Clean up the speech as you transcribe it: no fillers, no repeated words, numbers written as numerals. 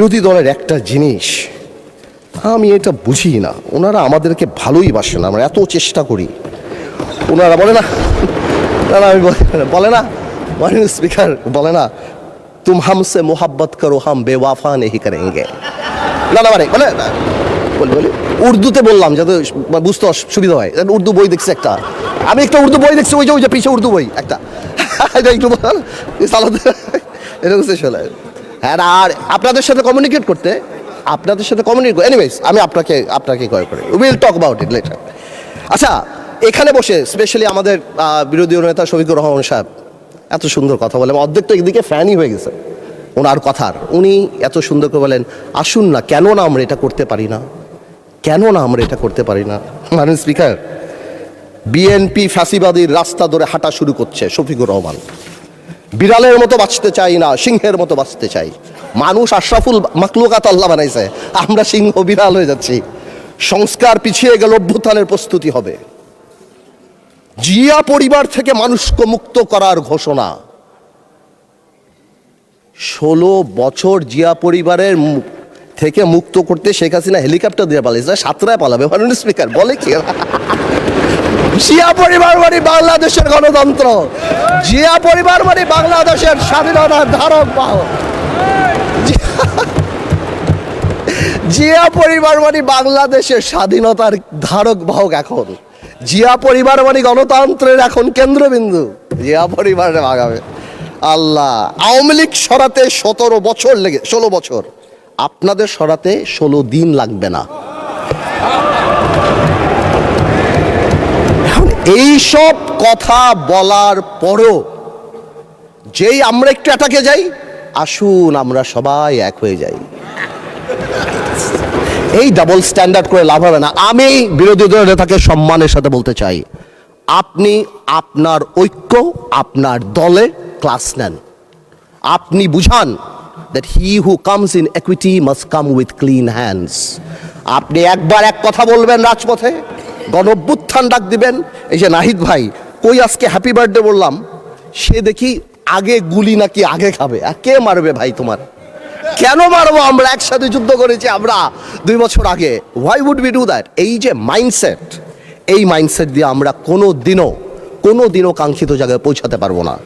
বিরোধী দলের একটা জিনিস আমি এটা বুঝি না, ওনারা আমাদেরকে ভালোই বাসে না, আমরা এত চেষ্টা করি, ওনারা বলে না, আমি বলে না মাননীয় স্পিকার বলে না, তুম হামসে মোহাব্বত করো হাম বেওয়াফা নেহি করেঙ্গে। না মানে বলি উর্দুতে বললাম যাতে বুঝতে সুবিধা হয়। উর্দু বই দেখছি একটা, আমি একটা উর্দু বই দেখছি, ওই যে পিছিয়ে উর্দু বই একটা, এটা একটু এটা বুঝতে চলে। হ্যাঁ, আর আপনাদের সাথে কমিউনিকেট করতে এনিওয়েজ আমি আপনাকে কয় করে will talk about it later. আচ্ছা, এখানে বসে স্পেশালি আমাদের বিরোধী নেতা শফিকুর রহমান সাহেব এত সুন্দর কথা বলেন, অর্ধেক তো একদিকে ফ্যানই হয়ে গেছে ওনার কথার। উনি এত সুন্দর করে বলেন, আসুন না, কেন না আমরা এটা করতে পারি না, মাননীয় স্পিকার, বিএনপি ফ্যাসিবাদীর রাস্তা ধরে হাঁটা শুরু করছে শফিকুর রহমান। বিড়ালের মতো বাঁচতে চাই না, সিংহের মতো বাঁচতে চাই। মানুষ আশরাফুল মাখলুকাত আল্লাহ বানাইছে, আমরা সিংহ বিড়াল হয়ে যাচ্ছি। সংস্কার পিছিয়ে গেল, অভ্যুত্থানের প্রস্তুতি হবে। জিয়া পরিবার থেকে মানুষকে মুক্ত করার ঘোষণা। 16 বছর জিয়া পরিবারের থেকে মুক্ত করতে শেখ হাসিনা হেলিকপ্টার দিয়ে পালিয়েছে, সাতরায় পালাবে মাননীয় স্পিকার বলে কি? জিয়া পরিবার মানে বাংলাদেশের গণতন্ত্র, জিয়া পরিবার মানে বাংলাদেশের স্বাধীনতার ধারক বাহক, জিয়া পরিবার মানে বাংলাদেশের স্বাধীনতার ধারক বাহক। এখন জিয়া পরিবার মানে গণতন্ত্রের এখন কেন্দ্রবিন্দু, জিয়া পরিবারে ভাগাবে আল্লাহ। আওয়ামী লীগ সরাতে 16 বছর, আপনাদের সরাতে 16 দিন লাগবে না। এই সব কথা বলার পরও যেই আমরা একটু অ্যাটাকে যাই, আসুন আমরা সবাই এক হয়ে যাই, এই ডাবল স্ট্যান্ডার্ড করে লাভ হবে না। আমি বিরোধী দলের নেতাকে সম্মানের সাথে বলতে চাই, আপনি আপনার ঐক্য, আপনার দলে ক্লাস নেন। আপনি বুঝান that he who comes in equity must come with clean hands. আপনি একবার এক কথা বলবেন রাজপথে, গণঅভ্যুত্থান ডাক দিবেন। এই যে নাহিদ ভাই কই আজকে হ্যাপি বার্থডে বললাম, সে দেখি আগে গুলি নাকি আগে খাবে। কে মারবে ভাই তোমার? কেন মারবো? আমরা একসাথে যুদ্ধ করেছি আমরা 2 বছর আগে। why would we do that? এই যে মাইন্ডসেট, এই মাইন্ডসেট দিয়ে আমরা কোনো দিনও কাঙ্ক্ষিত জায়গায় পৌঁছাতে পারবো না।